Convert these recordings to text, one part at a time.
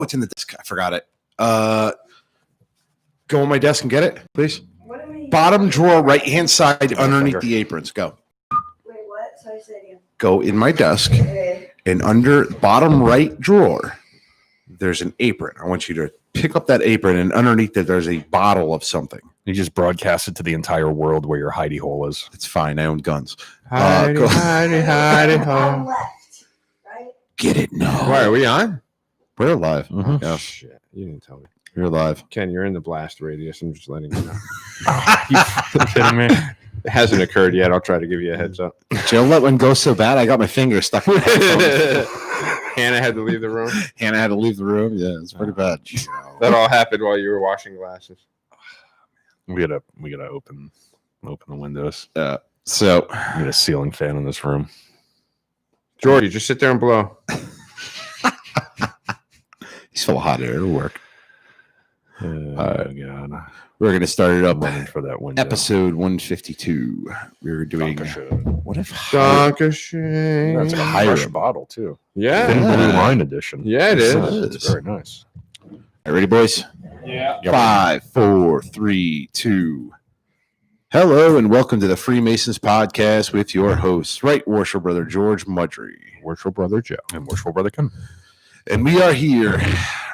What's in the desk? I forgot it. Go on my desk and get it, please. Bottom drawer, right-hand side, underneath the aprons. Go. Wait, what? Sorry, say it again. Go in my desk, and under bottom right drawer, there's an apron. I want you to pick up that apron, and underneath it, there's a bottle of something. You just broadcast it to the entire world where your hidey hole is. It's fine. I own guns. Hidey Bottom ho. left, right? Get it? No. Why, are we on? We're live. Mhm. Yeah, Shit, you didn't tell me. you're live. Ken, you're in the blast radius. I'm just letting you know. You kidding me? It hasn't occurred yet. I'll try to give you a heads up. Jill, let one go so bad. I got my finger stuck in the Hannah had to leave the room. Hannah had to leave the room. Yeah, it's pretty bad. That all happened while you were washing glasses. We gotta open the windows. So We get a ceiling fan in this room. Jordy, just sit there and blow. he's full of hot air. It'll work. Oh right. God! We're going to start it up. Waiting for that window. Episode 152. We're doing. What if Dankeschön. That's a Hiram. fresh bottle too. Yeah. Thin blue line edition. Yeah, it Yes, is. it It's very nice. Ready, boys? Yeah. 5, 4, 3, 2. Hello, and welcome to the Freemasons podcast with your hosts, Right Worship Brother George Mudry. Worshipful brother Joe and worshipful brother Kim. And we are here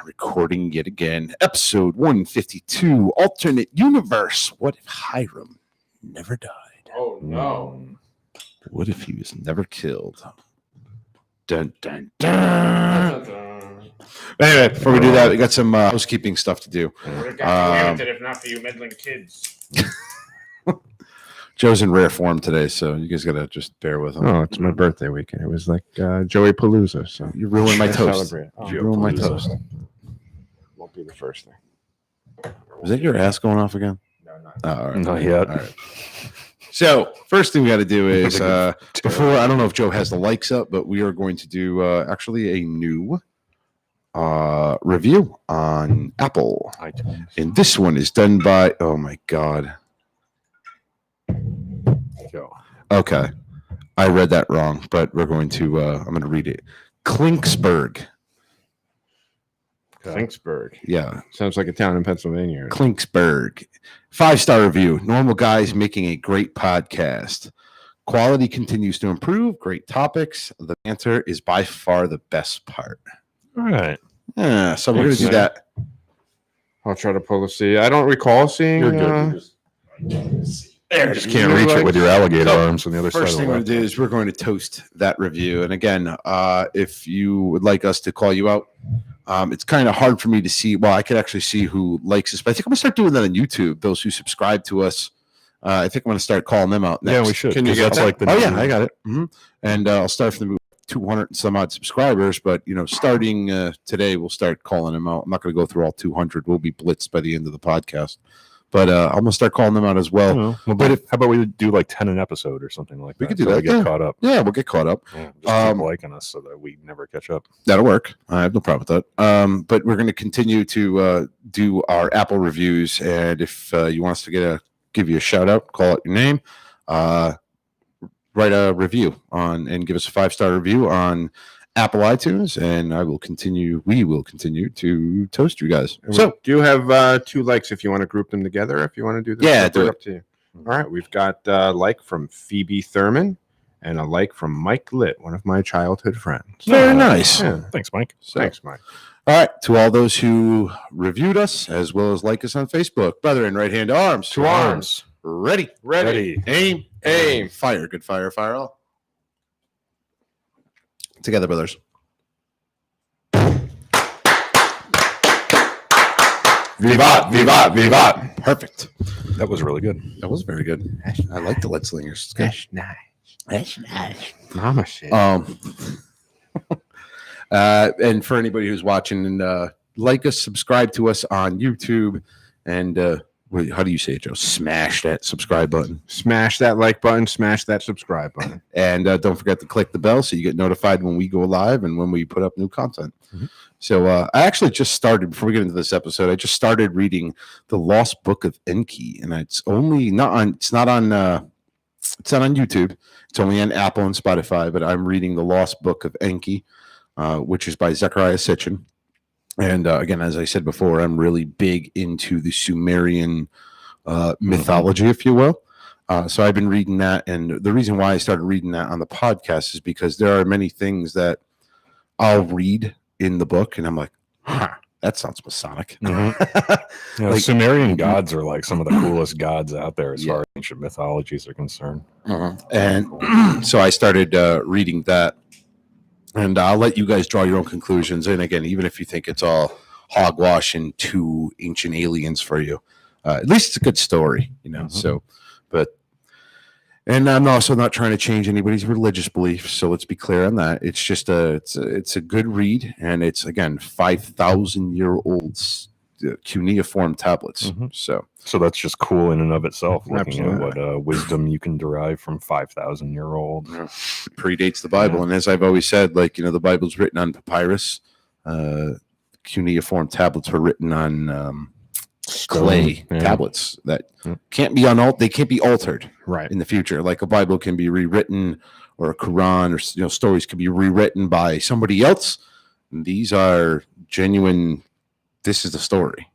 recording yet again, episode 152, Alternate Universe. What if Hiram never died? Oh, no. What if he was never killed? Dun, dun, dun. Anyway, before we do that, we got some housekeeping stuff to do. Would have got away with it if not for you meddling kids. Joe's in rare form today, so you guys got to just bear with him. Oh, it's my birthday weekend. It was like Joey Palooza. So You ruined my toast. Celebrate. Oh, You ruined my Palooza. toast. won't be the first thing. Was that your ass going off again? No, not. Oh, all right. Not yet. All right. So, first thing we got to do is, before, I don't know if Joe has the likes up, but we are going to do actually a new review on Apple. iTunes. And this one is done by, oh my God. Joe. Okay. I read that wrong, but we're going to, I'm going to read it. Klinksburg. Finksburg. Yeah. Sounds like a town in Pennsylvania. Klinksburg. 5-star review. Normal guys making a great podcast. Quality continues to improve. Great topics. The banter is by far the best part. All right. Yeah, so we're going to do that. I'll try to pull the C. I don't recall seeing. You're good. You just can't reach it with your alligator arms on the other side. First of thing the we're going to do is we're going to toast that review. And again, if you would like us to call you out, it's kind of hard for me to see. Well, I could actually see who likes us, but I think I'm going to start doing that on YouTube. Those who subscribe to us, I think I'm going to start calling them out next. Yeah, we should. Can you 'cause get that's that? like the Oh, new- yeah, I got it. And I'll start from the 200 and some odd subscribers, but starting today, we'll start calling them out. I'm not going to go through all 200. We'll be blitzed by the end of the podcast, but I'm going to start calling them out as well. Well, but how about we do like 10 an episode or something like that? We could do so that, We get yeah. caught up. Yeah, we'll get caught up. Yeah, just keep liking us so that we never catch up. That'll work. I have no problem with that. But we're going to continue to do our Apple reviews, and if you want us to give you a shout out, call out your name, write a review and give us a 5-star review on Apple iTunes, and we will continue to toast you guys. And we So do have 2 likes if you want to group them together. If you want to do this, Yeah, do it. up to you. All right, we've got a like from Phoebe Thurman and a like from Mike Litt, one of my childhood friends. very nice. Yeah. Thanks, Mike. Thanks, Mike. All right, to all those who reviewed us as well as like us on Facebook, brother in right hand arms, To arms. ready, Ready. aim, Aim. fire, good fire, fire all. Together, brothers. Vivat, vivat, vivat. Perfect. That was really good. That was very good. I like the lead slingers. It's good. That's nice. Mama shit. And for anybody who's watching, and like us, subscribe to us on YouTube, and how do you say it, Joe? Smash that subscribe button, Smash that like button. Smash that subscribe button. and don't forget to click the bell so you get notified when we go live and when we put up new content. Mm-hmm. So I actually just started, before we get into this episode, I just started reading the Lost Book of Enki, and it's not on YouTube. It's only on Apple and Spotify, but I'm reading the Lost Book of Enki, which is by Zechariah Sitchin. And again, as I said before, I'm really big into the Sumerian mythology, if you will. So I've been reading that, and the reason why I started reading that on the podcast is because there are many things that I'll read in the book, and I'm like, huh, that sounds Masonic. Like, Sumerian gods are like some of the coolest gods out there as far as ancient mythologies are concerned. And so I started reading that, and I'll let you guys draw your own conclusions. And again, even if you think it's all hogwash and two ancient aliens for you, at least it's a good story, So, but. And I'm also not trying to change anybody's religious beliefs, so let's be clear on that. It's just it's a good read, and it's again 5,000-year-old cuneiform tablets. So that's just cool in and of itself. Looking Absolutely. at what wisdom you can derive from 5,000-year-old. Predates the Bible, and as I've always said, the Bible's written on papyrus. Cuneiform tablets were written on clay tablets that can't be they can't be altered in the future. Like a Bible can be rewritten, or a Quran, or stories can be rewritten by somebody else. And these are genuine. This is the story.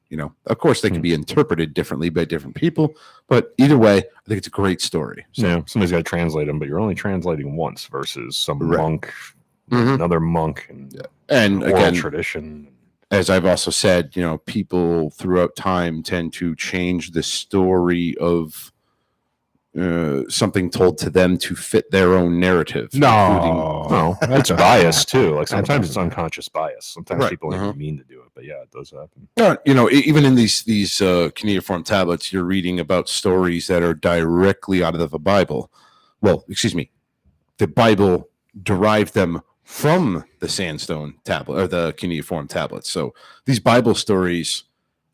Of course they can be interpreted differently by different people, but either way, I think it's a great story. So somebody's got to translate them, but you're only translating once versus some monk, another monk, and oral again, tradition. As I've also said, people throughout time tend to change the story of something told to them to fit their own narrative. No, that's bias too. Like sometimes it's unconscious bias. Sometimes people don't even mean to do it, but yeah, it does happen. Even in these cuneiform tablets, you're reading about stories that are directly out of the Bible. Well, excuse me, the Bible derived them from the sandstone tablet or the cuneiform tablets. So these Bible stories,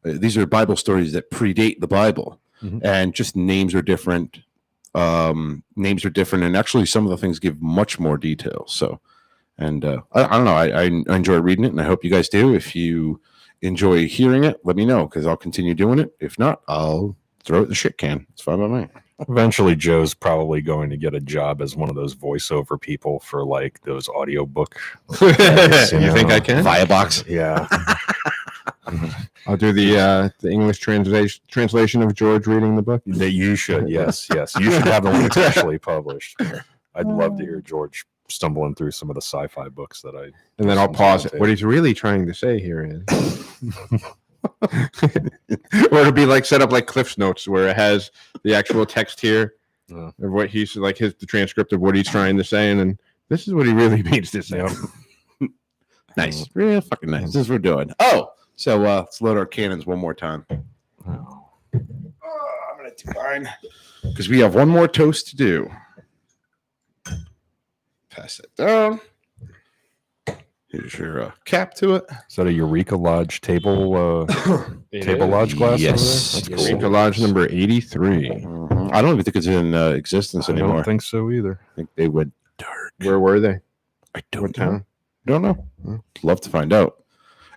these are Bible stories that predate the Bible, and just names are different. And actually some of the things give much more detail. So, and I don't know, I enjoy reading it, and I hope you guys do. If you enjoy hearing it, let me know, because I'll continue doing it. If not, I'll throw it in the shit can. It's fine by me. Eventually, Joe's probably going to get a job as one of those voiceover people for like those audiobook. You think I can? Firebox. Yeah. I'll do the English translation of George reading the book. That you should. Yes. You should have the one that's actually published. I'd love to hear George stumbling through some of the sci-fi books that I. And then I'll pause it. What he's really trying to say here is. Or it'll be like set up like Cliff's Notes, where it has the actual text here of what he's like, the transcript of what he's trying to say, and then this is what he really means to say. Nice, real fucking nice. This is what we're doing. Oh, so let's load our cannons one more time. I'm gonna do mine because we have one more toast to do. Pass it down. Here's your cap to it. Is that a Eureka Lodge table lodge glass? Yes. That's Yes. cool. Eureka Lodge number 83. I don't even think it's in existence I anymore. don't think so either. I think they went dark. Where were they? I What don't know. town? Don't know. Love to find out.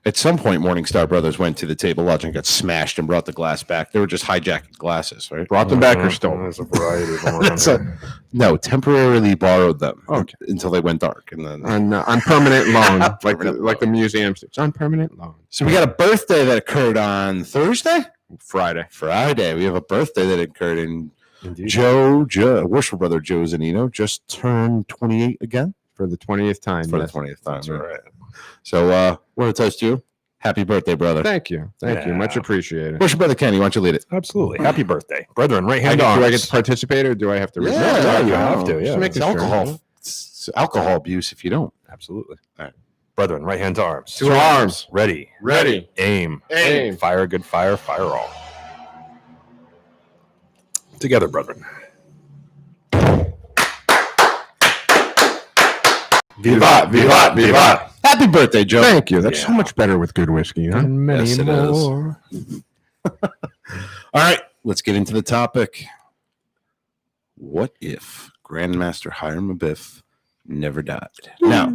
At some point, Morningstar Brothers went to the table lodge and got smashed and brought the glass back. They were just hijacking glasses, right? Brought them back or stole them? There's a variety of them around here. No, temporarily borrowed them Okay. until they went dark, and then. On permanent loan, like Permanent the museums. It's on permanent loan. So we got a birthday that occurred on Thursday. Friday. We have a birthday that occurred in Indeed. Joe, worship brother Joe Zanino, just turned 28 again For the 20th time. for yes. the 20th time. That's right. So want to toast you. Happy birthday, brother. Thank you. Yeah. Much appreciated. Worship brother Kenny, why don't you lead it? Absolutely. Happy birthday. Brethren, right Do hand I get arms. to participate or do I have to? Yeah, you have to, yeah. Just make It's alcohol. It's alcohol abuse if you don't. Absolutely. All right. Brethren, right hand to arms. To arms. Ready. Ready. Aim. Aim. Fire good fire. Fire all. Together, brethren. Vivat, vivat, vivat. Happy birthday, Joe. Thank you. That's so Yeah. much better with good whiskey. Huh? And many Yes, it is. more. All right, let's get into the topic. What if Grandmaster Hiram Abiff never died? Now,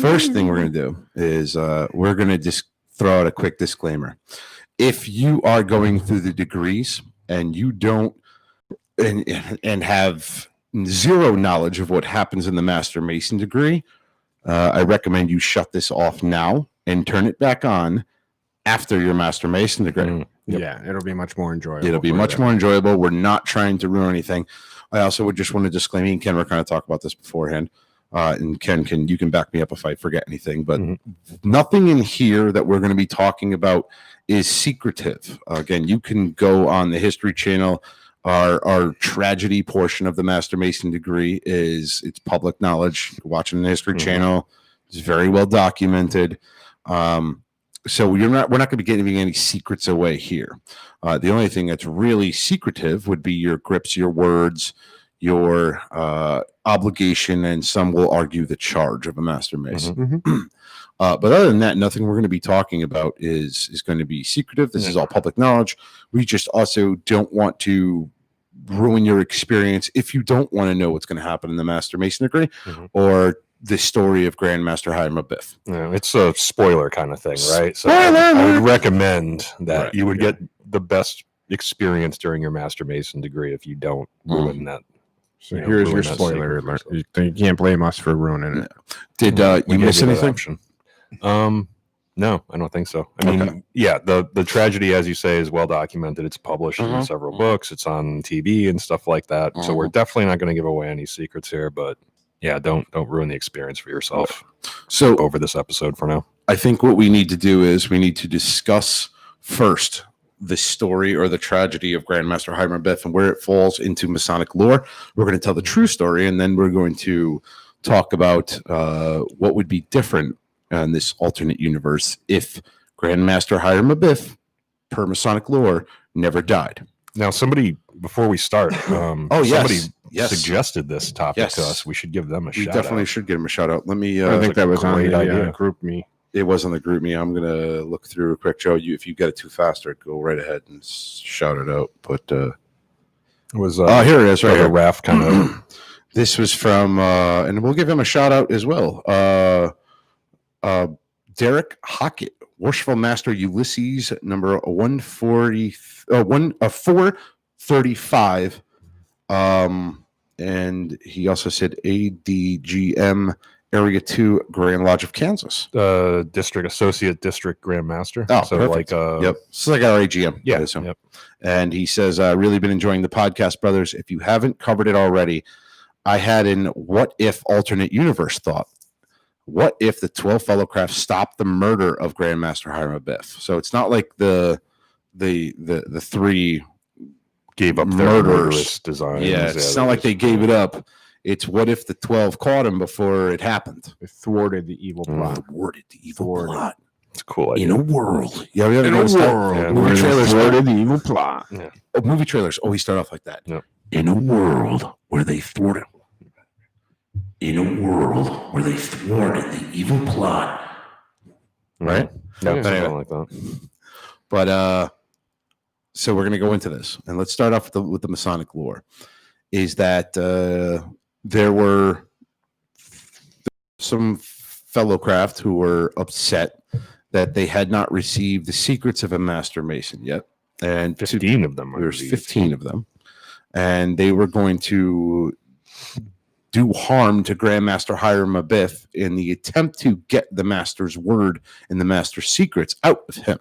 first thing we're going to do is we're going to just throw out a quick disclaimer. If you are going through the degrees and you don't and have zero knowledge of what happens in the Master Mason degree, I recommend you shut this off now and turn it back on after your Master Mason degree. Yeah, it'll be much more enjoyable. It'll be much more enjoyable. We're not trying to ruin anything. I also would just want to disclaim, me and Ken were kind of talking about this beforehand. And Ken, you can back me up if I forget anything, but nothing in here that we're going to be talking about is secretive. Again, you can go on the History Channel. Our tragedy portion of the Master Mason degree it's public knowledge. Watching the History Channel, it's very well documented. So we're not going to be giving any secrets away here. The only thing that's really secretive would be your grips, your words, your obligation, and some will argue the charge of a Master Mason. But other than that, nothing we're going to be talking about is going to be secretive. This is all public knowledge. We just also don't want to ruin your experience if you don't want to know what's going to happen in the Master Mason degree or the story of Grandmaster Hiram Abiff. Yeah, it's a spoiler kind of thing, right? So Spoiler I would alert! recommend that Right, you would get the best experience during your Master Mason degree if you don't ruin that. So You know, here's ruin your that spoiler secret for alert. You can't blame us for ruining it. Did We you gave miss that anything? option. No, I don't think so. I mean, yeah, the tragedy, as you say, is well documented. It's published in several books. It's on TV and stuff like that. So we're definitely not going to give away any secrets here. But yeah, don't ruin the experience for yourself. So Over this episode for now. I think what we need to do is we need to discuss first the story or the tragedy of Grandmaster Hiram Abiff and where it falls into Masonic lore. We're going to tell the true story, and then we're going to talk about what would be different in this alternate universe if Grandmaster Hiram Abiff, per Masonic lore, never died. Now, somebody, before we start, somebody suggested this topic to us. We should give them a shout out. We definitely should give him a shout out. Let me. I think that was on great the idea. group me. It was on the group me. I'm gonna look through real quick, Joe. If you get it too fast, or go right ahead and shout it out. But It was here it is, right the here. Raph kind of. This was from, and we'll give him a shout out as well. Derek Hockett, Worshipful Master Ulysses, number 435. And he also said ADGM Area 2 Grand Lodge of Kansas. District Associate District Grandmaster. Oh, so perfect. like It's like our AGM. yeah, I assume. yep. And he says, really been enjoying the podcast, brothers. If you haven't covered it already, I had an what if alternate universe thought. What if the 12 Fellowcraft stopped the murder of Grandmaster Hiram Abiff? So it's not like the three Gave up their murderers. murderous designs. Yeah, it's not like they gave it up. It's what if the 12 caught him before it happened? It thwarted the evil plot. Thwarted the evil Thwarted. plot It's a cool idea. in a world. Yeah, we In a noticed that? world Yeah. where Movie they trailers thwarted the evil plot. movie trailers always start off like that. Yep. In a world where they thwarted. In a world where they thwarted the evil plot. Right? Yeah, Yeah. something like that. But so we're going to go into this, and let's start off with the Masonic lore. Is that there were some fellow craft who were upset that they had not received the secrets of a Master Mason yet, and 15 of them. I there's believe. 15 of them, and they were going to do harm to Grandmaster Hiram Abiff in the attempt to get the Master's word and the Master's secrets out of him.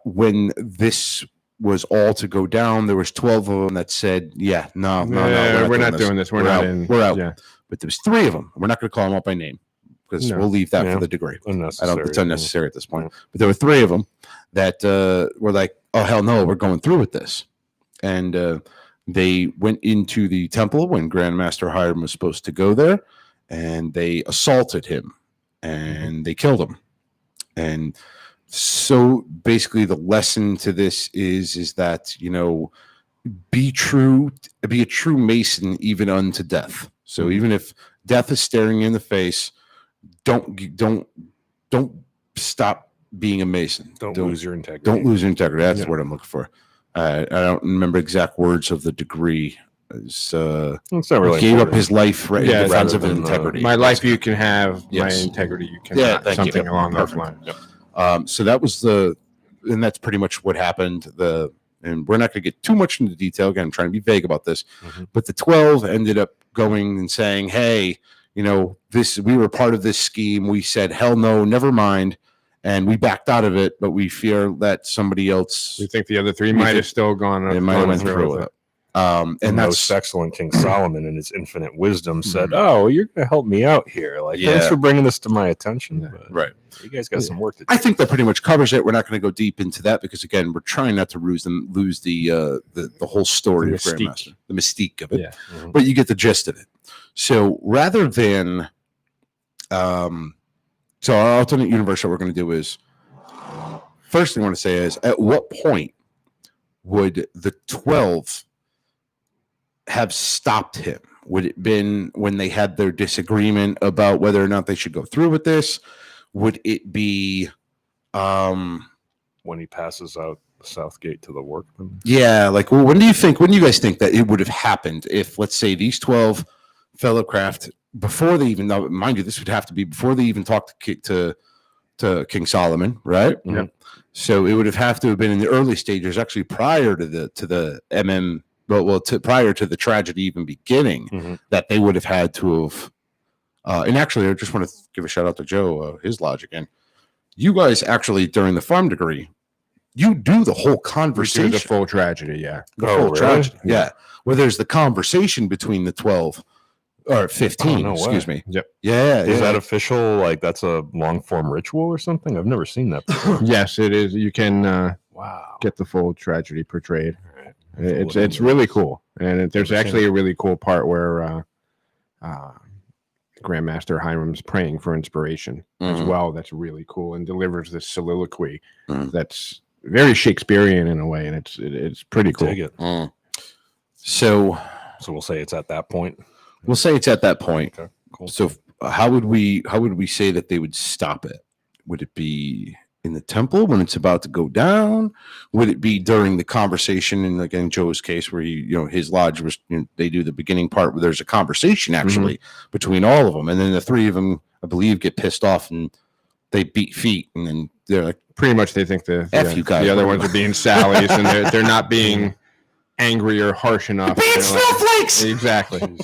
When this was all to go down, there was 12 of them that said, no, we're not doing this. We're not out. in. We're out. Yeah. But there was 3 of them. We're not going to call them out by name because No. we'll leave that Yeah. for the degree. I Unnecessary. don't. It's unnecessary at this point. But there were 3 of them that were like, "Oh hell no, we're going through with this," and they went into the temple when Grandmaster Hiram was supposed to go there, and they assaulted him, and they killed him. And so basically, the lesson to this is that be a true Mason even unto death. So even if death is staring you in the face, don't stop being a Mason. Don't lose your integrity. Don't lose your integrity. That's Yeah. the word I'm looking for. I don't remember exact words of the degree. It's not really Gave up important. his life in Yeah, defense rather of his than, integrity. My life you can have. Yes. My integrity you can Yeah, have. thank you. Something Yep. along those Perfect. lines. So that was and that's pretty much what happened. And we're not going to get too much into detail. Again, I'm trying to be vague about this, Mhm. but the 12 ended up going and saying, "Hey, we were part of this scheme. We said, hell no, never mind. And we backed out of it, but we fear that somebody else. You think the other three might have still gone? They might have went through with it. And And the that's most excellent King Solomon in his infinite wisdom said, "Oh, you're going to help me out here. Like, thanks Yeah. for bringing this to my attention. But right. you guys got some work to do." I think that pretty much covers it. We're not going to go deep into that because, again, we're trying not to lose the whole story The of mystique. Grandmaster, the mystique of it. Yeah. Mhm. But you get the gist of it. So rather than, so our alternate universe that we're going to do is, first thing I want to say is, at what point would the 12 have stopped him? Would it been when they had their disagreement about whether or not they should go through with this? Would it be When he passes out the south gate to the workmen. yeah, like, well, when do you guys think that it would have happened if, let's say, these 12 fellow craft, before they even, now mind you, this would have to be before they even talked to King Solomon, right? Yeah. So it would have to have been in the early stages, actually prior to the prior to the tragedy even beginning, Mhm. that they would have had to have. And actually, I just want to give a shout out to Joe, his lodge again. You guys actually, during the farm degree, you do the whole We do conversation, the full tragedy. Yeah. the Oh, full really? tragedy, yeah. Where there's the conversation between the 12 or 15, Oh, no excuse way. me. Yep. Yeah, Is yeah. that official? Like, that's a long form ritual or something? I've never seen that before. Yes, it is. You can Wow. get the full tragedy portrayed. All right. It's really cool, and there's Never seen actually a really cool part where Grandmaster Hiram's praying for inspiration as Mhm. well. That's really cool, and delivers this soliloquy Mhm. that's very Shakespearean in a way, and it's pretty cool. Dig it. So So we'll say it's at that point. we'll say it's at that point. Okay. Cool. So how would we say that they would stop it? Would it be in the temple when it's about to go down? Would it be during the conversation? And like in Joe's case, where his lodge was, they do the beginning part where there's a conversation actually between all of them, and then the three of them, I believe, get pissed off and they beat feet, and then they're like, Pretty much, they think F you guys, the other bro. ones are being Sallies, and they're not being angry or harsh enough. "Being They're like- snowflakes!" Exactly.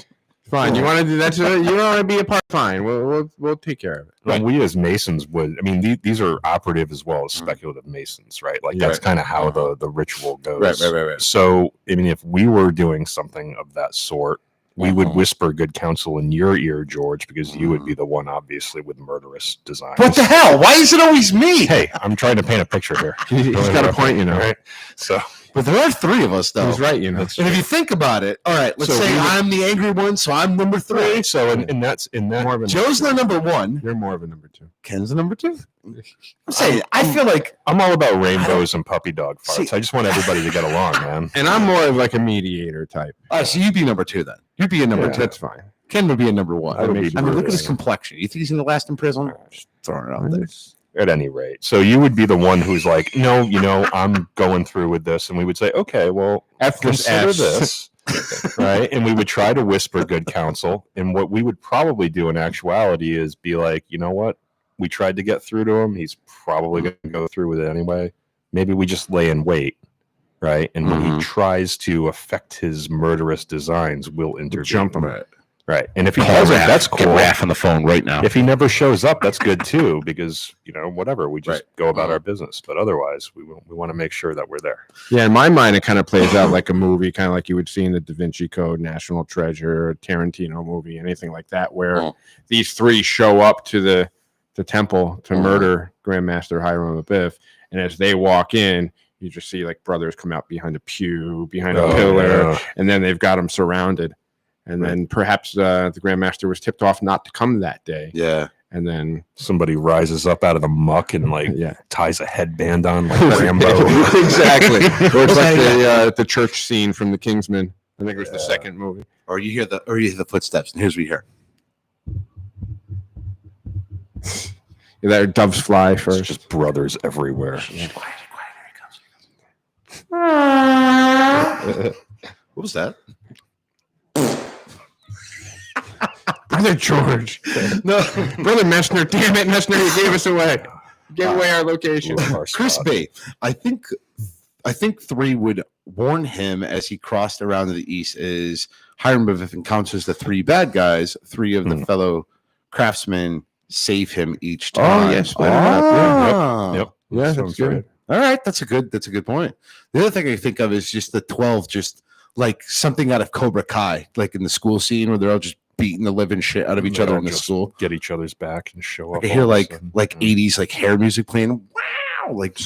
Fine. You want to do that? You want to be a part? Fine. We'll take care of it. And we as Masons would, I mean, these are operative as well as speculative Masons, right? Like that's kind of how the ritual goes. Right. So, I mean, if we were doing something of that sort, we would whisper good counsel in your ear, George, because you would be the one, obviously, with murderous designs. What the hell? Why is it always me? Hey, I'm trying to paint a picture here. He's got a point, Right? So, But there are three of us, though. He's right. And if you think about it, all right, let's So say we would- I'm the angry one, so I'm number three. so in that, More of a Joe's the number one. You're more of a number two. Ken's the number two. I'm saying, I feel like I'm all about rainbows and puppy dog farts. See- I just want everybody to get along, man. And I'm more of like a mediator type. so you'd be number two then. You'd be a number two. That's fine. Ken would be a number one. I would be I mean, look at number his two. complexion. You think he's going to last in prison? Just throwing it out there. At any rate, so you would be the one who's like, no, I'm going through with this, and we would say, okay, well, F this consider S. this, right? And we would try to whisper good counsel, and what we would probably do in actuality is be like, you know what, we tried to get through to him. He's probably going to go through with it anyway. Maybe we just lay in wait, right? And when he tries to affect his murderous designs, we'll intervene. Jump him. Right. And if he doesn't, that's Get cool. Raph on the phone right now. If he never shows up, that's good too, because whatever, we just Right. go about our business. But otherwise, we want to make sure that we're there. Yeah, in my mind, it kind of plays out like a movie, kind of like you would see in the Da Vinci Code, National Treasure, Tarantino movie, anything like that, where these three show up to the temple to murder Grandmaster Hiram Abiff, and as they walk in, you just see like brothers come out behind a pew, behind a pillar, yeah. and then they've got them surrounded. And then perhaps the Grandmaster was tipped off not to come that day. Yeah. And then Somebody rises up out of the muck and yeah, ties a headband on like Rambo. exactly. Or it's like the church scene from The Kingsman. I think it was the second movie. Or you hear the footsteps, and here's what you hear. That doves fly It's first. just brothers everywhere. What was that? Brother George. No. Brother Messner. Damn it, Messner, you gave us away. Give away our location. Love our spot. Crispy. I think 3 would warn him as he crossed around to the east is Hiram Abiff encounters the three bad guys. Three of the fellow craftsmen save him each time. Oh, yes. Split it up, yeah. Yep. Yeah, that's Sounds good. right. All right, that's a good point. The other thing I think of is just the 12, just like something out of Cobra Kai, like in the school scene where they're all just beating the living shit out of each They other all in the just school. Get each other's back and show up. I hear all of a like sudden. 80s like hair music playing. Wow, like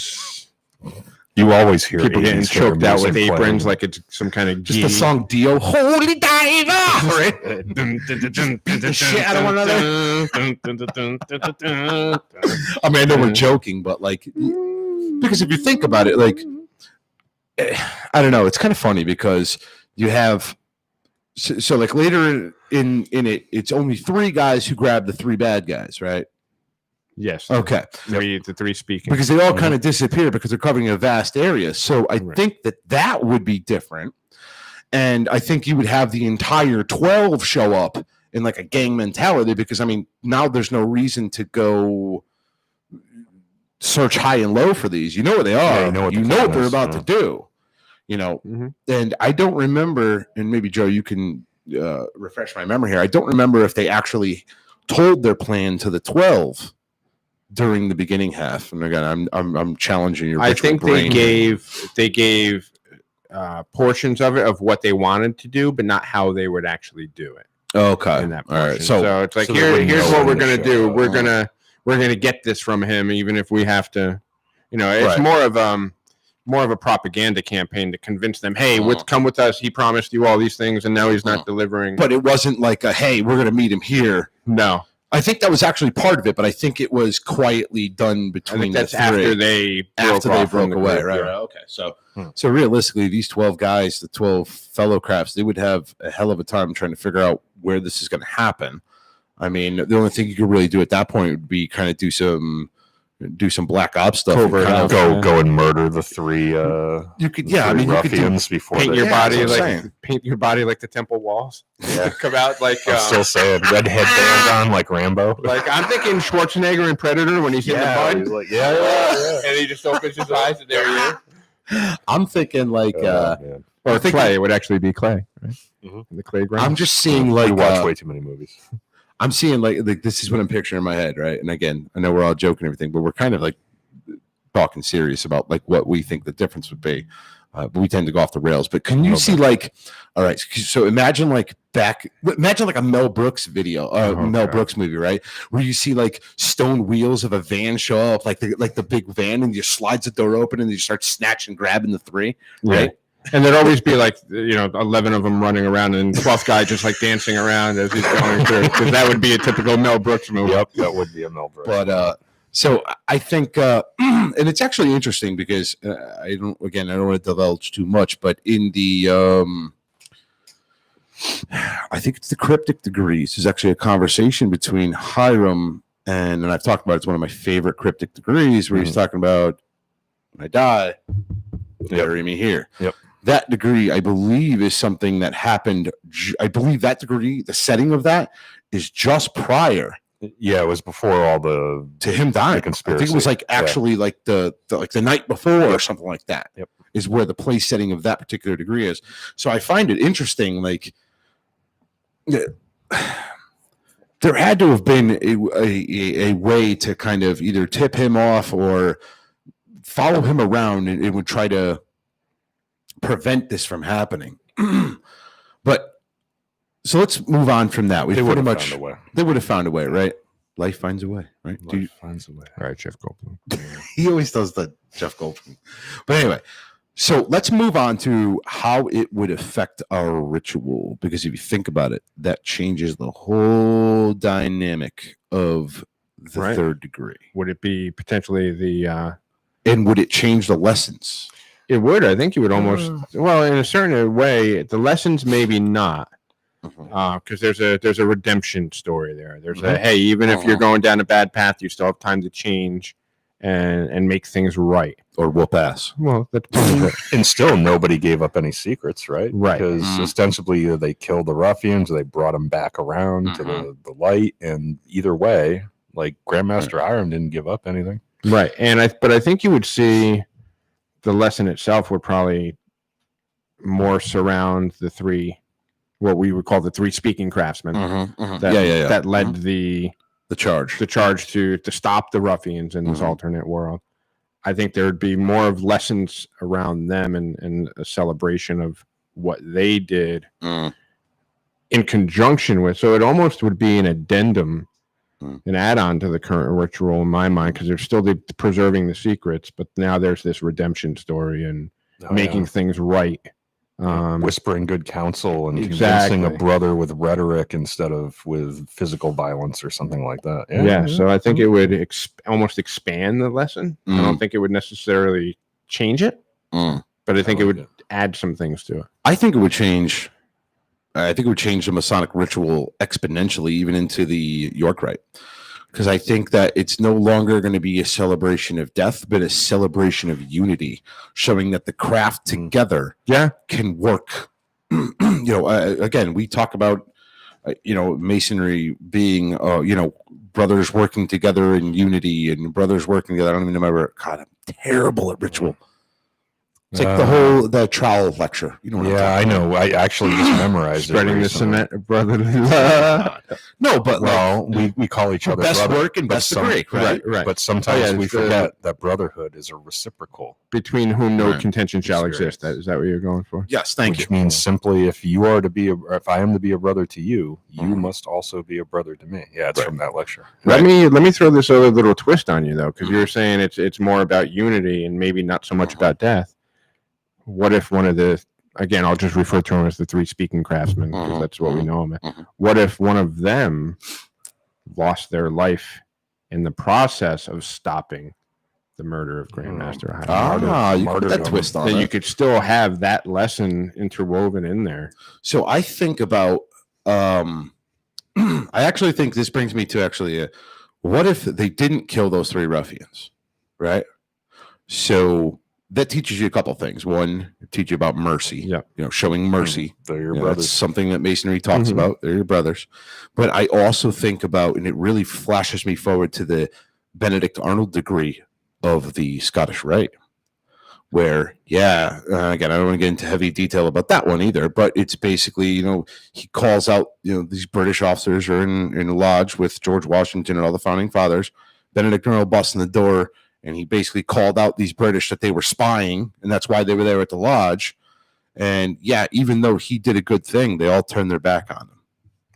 You always hear People getting 80s hair choked out with music aprons playing. like it's some kind of just the song Dio, Holy Diver, right? Beat the shit out of one another. I mean, I know we're joking, but like, because if you think about it, like, I don't know, it's kind of funny because you have, so like later in it, it's only three guys who grab the three bad guys, right? Yes. Okay. The three speaking. Because they all kind of disappear because they're covering a vast area. So I Right. think that would be different. And I think you would have the entire 12 show up in like a gang mentality because, I mean, now there's no reason to go search high and low for these. You know where they are. Yeah, you know what the what plan they're is, about yeah. to do. You know, and I don't remember, and maybe Joe, you can refresh my memory here. I don't remember if they actually told their plan to the 12 during the beginning half. And again, I'm challenging your. I think brain. they gave portions of it of what they wanted to do, but not how they would actually do it. Okay. In that All right. portion. So So it's like so they wouldn't here's know what we're when to gonna show do. up. We're gonna get this from him, even if we have to. You know, it's Right. more of a propaganda campaign to convince them, hey, come with us. He promised you all these things, and now he's not delivering. but it wasn't like a, hey, we're going to meet him here. No, I think that was actually part of it, but I think it was quietly done I between think that's the three. after they broke away, right? Okay, so realistically, these 12 guys, the 12 fellow crafts, they would have a hell of a time trying to figure out where this is going to happen. I mean, the only thing you could really do at that point would be kind of do some Black Ops stuff. Covert and kind of- Go and murder the three. You could, yeah. I mean, you could do. ruffians before Paint they your Yeah, body that's what I'm like saying. paint your body like the temple walls. Yeah. Come out like I'm still saying red headband on like Rambo. like I'm thinking Schwarzenegger in Predator when he's in the bud, he's like, yeah. and he just opens his eyes and there he is. I'm thinking like. Man. Or I think- clay. It would actually be clay, right? Mhm. The clay ground. I'm just seeing We like. watch way too many movies. I'm seeing like this is what I'm picturing in my head, right? And again, I know we're all joking and everything, but we're kind of like talking serious about like what we think the difference would be. But we tend to go off the rails. But can you see like, all right? So imagine like a Mel Brooks video, Mel God. Brooks movie, right? Where you see like stone wheels of a van show up, like the big van, and you slides the door open and you start snatching, grabbing the three, right? And there'd always be like 11 of them running around, and the 12th guy just like dancing around as he's going through. Because that would be a typical Mel Brooks movie. Yep, that would be a Mel Brooks. But so I think, and it's actually interesting because I don't want to divulge too much, but in the, I think it's the Cryptic Degrees. There's actually a conversation between Hiram and I've talked about it. It's one of my favorite Cryptic Degrees where he's talking about when I die, bury me here. Yep. That degree, I believe, is something that happened. I believe that degree, the setting of that, is just prior Yeah, it was before all the to him dying. I conspiracy. think it was like actually like the night before or something like that. Yep. Is where the place setting of that particular degree is. So I find it interesting. Like there had to have been a way to kind of either tip him off or follow him around and it would try to prevent this from happening. But so let's move on from that. We they would pretty have much found a way. they would have found a way, right? Life finds a way, right? Life finds a way. All right, Jeff Goldblum. He always does the Jeff Goldblum. But anyway, so let's move on to how it would affect our ritual. Because if you think about it, that changes the whole dynamic of the Right. third degree. Would it be potentially the? And would it change the lessons? It would. I think you would almost. Well, in a certain way, the lessons maybe not. Because there's a redemption story there. There's a hey, even if you're going down a bad path, you still have time to change and make things right. Or whoop ass. Well, that's part of it. And still, nobody gave up any secrets, right? Right. Because ostensibly, either they killed the ruffians or they brought them back around to the light. And either way, like Grandmaster Hiram didn't give up anything. Right. But I think you would see the lesson itself would probably more surround the three what we would call the three speaking craftsmen. That led the charge to stop the ruffians in this alternate world. I think there would be more of lessons around them and a celebration of what they did in conjunction with. So it almost would be an addendum, an add-on to the current ritual in my mind, because they're still preserving the secrets, but now there's this redemption story and making things right. Whispering good counsel and convincing a brother with rhetoric instead of with physical violence or something like that. Yeah, so I think it would almost expand the lesson. I don't think it would necessarily change it, but I think it would add some things to it. I think it would change. I think it would change the Masonic ritual exponentially, even into the York Rite, because I think that it's no longer going to be a celebration of death, but a celebration of unity, showing that the craft together can work. Again, we talk about, Masonry being, brothers working together in unity and brothers working together. I don't even remember. God, I'm terrible at ritual. It's like the trowel lecture. You know what I'm talking about. I know. I actually just memorized Spreading the cement of brotherly No, but we call each other best brother, work and best degree, right. But sometimes we forget that brotherhood is a reciprocal. Between whom no contention shall exist. Is that what you're going for? Yes, thank you. Which means simply, if I am to be a brother to you, you must also be a brother to me. Yeah, it's from that lecture. Let me throw this other little twist on you though, because you're saying it's more about unity and maybe not so much about death. What if one of the, again, I'll just refer to them as the three speaking craftsmen, because that's what we know them as. What if one of them lost their life in the process of stopping the murder of Grandmaster Hiram? You put that twist on it. Then you could still have that lesson interwoven in there. So I think about, I actually think this brings me to what if they didn't kill those three ruffians, right? So that teaches you a couple things. One, it teaches you about mercy. Showing mercy. They're your brothers. That's something that Masonry talks about. They're your brothers. But I also think about, and it really flashes me forward to the Benedict Arnold degree of the Scottish Rite, where, again, I don't want to get into heavy detail about that one either, but it's basically, he calls out, these British officers are in a lodge with George Washington and all the founding fathers. Benedict Arnold busts in the door, and he basically called out these British that they were spying, and that's why they were there at the lodge. And even though he did a good thing, they all turned their back on him.